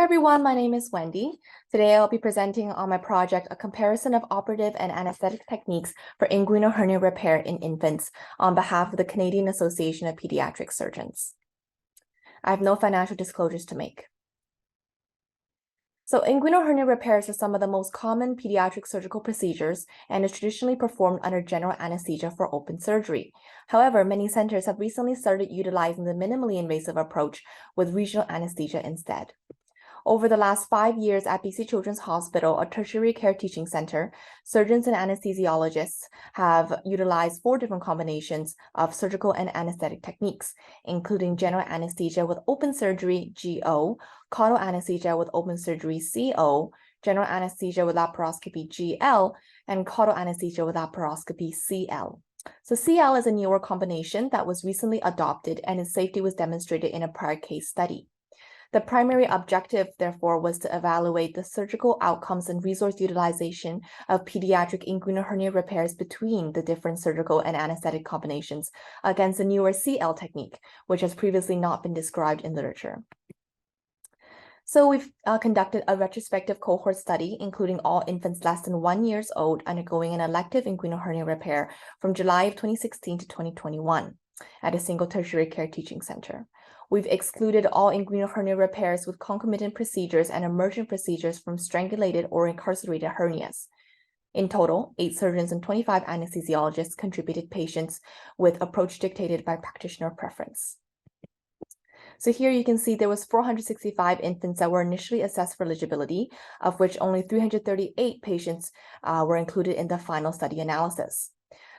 everyone, my name is Wendy. Today I'll be presenting on my project, a comparison of operative and anesthetic techniques for inguinal hernia repair in infants on behalf of the Canadian Association of Pediatric Surgeons. I have no financial disclosures to make. So inguinal hernia repairs are some of the most common pediatric surgical procedures and is traditionally performed under general anesthesia for open surgery. However, many centers have recently started utilizing the minimally invasive approach with regional anesthesia instead. Over the last 5 years at BC Children's Hospital, a tertiary care teaching center, surgeons and anesthesiologists have utilized 4 different combinations of surgical and anesthetic techniques, including general anesthesia with open surgery, GO, caudal anesthesia with open surgery, CO, general anesthesia with laparoscopy, GL, and caudal anesthesia with laparoscopy, CL. So CL is a newer combination that was recently adopted and its safety was demonstrated in a prior case study. The primary objective, therefore, was to evaluate the surgical outcomes and resource utilization of pediatric inguinal hernia repairs between the different surgical and anesthetic combinations against the newer CL technique, which has previously not been described in literature. So we've conducted a retrospective cohort study, including all infants less than 1 year old undergoing an elective inguinal hernia repair from July of 2016 to 2021 at a single tertiary care teaching center. We've excluded all inguinal hernia repairs with concomitant procedures and emergent procedures from strangulated or incarcerated hernias. In total, 8 surgeons and 25 anesthesiologists contributed patients with approach dictated by practitioner preference. So here you can see there was 465 infants that were initially assessed for eligibility, of which only 338 patients were included in the final study analysis.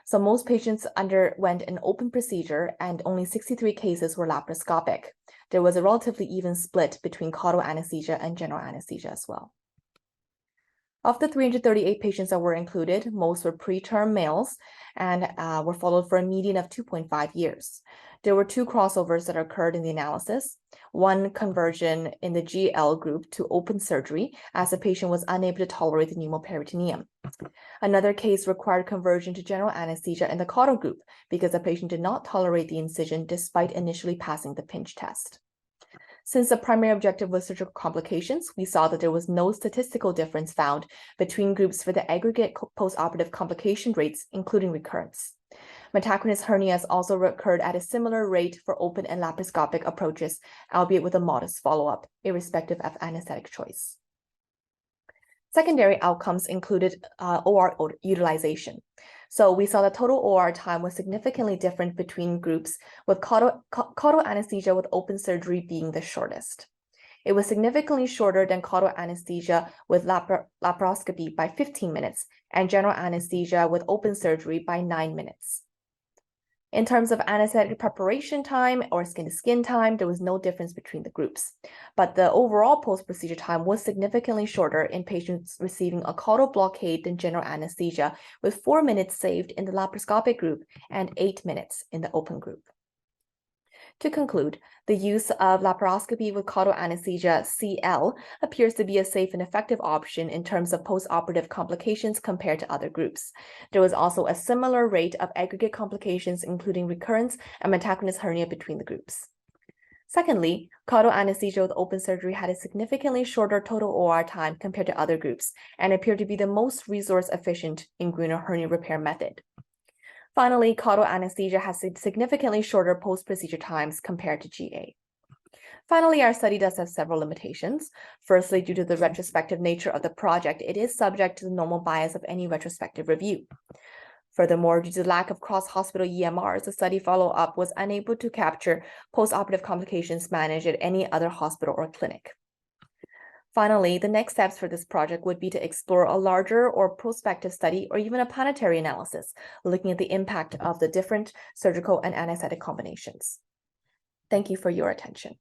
So most patients underwent an open procedure and only 63 cases were laparoscopic. There was a relatively even split between caudal anesthesia and general anesthesia as well. Of the 338 patients that were included, most were preterm males and were followed for a median of 2.5 years. There were 2 crossovers that occurred in the analysis, one conversion in the GL group to open surgery as the patient was unable to tolerate the pneumoperitoneum. Another case required conversion to general anesthesia in the caudal group because the patient did not tolerate the incision despite initially passing the pinch test. Since the primary objective was surgical complications, we saw that there was no statistical difference found between groups for the aggregate postoperative complication rates, including recurrence. Metachronous hernias also recurred at a similar rate for open and laparoscopic approaches, albeit with a modest follow-up, irrespective of anesthetic choice. Secondary outcomes included OR utilization. So we saw the total OR time was significantly different between groups, with caudal anesthesia with open surgery being the shortest. It was significantly shorter than caudal anesthesia with laparoscopy by 15 minutes and general anesthesia with open surgery by 9 minutes. In terms of anesthetic preparation time or skin-to-skin time, there was no difference between the groups. But the overall post-procedure time was significantly shorter in patients receiving a caudal blockade than general anesthesia, with 4 minutes saved in the laparoscopic group and 8 minutes in the open group. To conclude, the use of laparoscopy with caudal anesthesia, CL, appears to be a safe and effective option in terms of postoperative complications compared to other groups. There was also a similar rate of aggregate complications, including recurrence and metachronous hernia between the groups. Secondly, caudal anesthesia with open surgery had a significantly shorter total OR time compared to other groups and appeared to be the most resource-efficient inguinal hernia repair method. Finally, caudal anesthesia has significantly shorter post-procedure times compared to GA. Finally, our study does have several limitations. Firstly, due to the retrospective nature of the project, it is subject to the normal bias of any retrospective review. Furthermore, due to the lack of cross-hospital EMRs, the study follow-up was unable to capture post-operative complications managed at any other hospital or clinic. Finally, the next steps for this project would be to explore a larger or prospective study or even a planetary analysis, looking at the impact of the different surgical and anesthetic combinations. Thank you for your attention.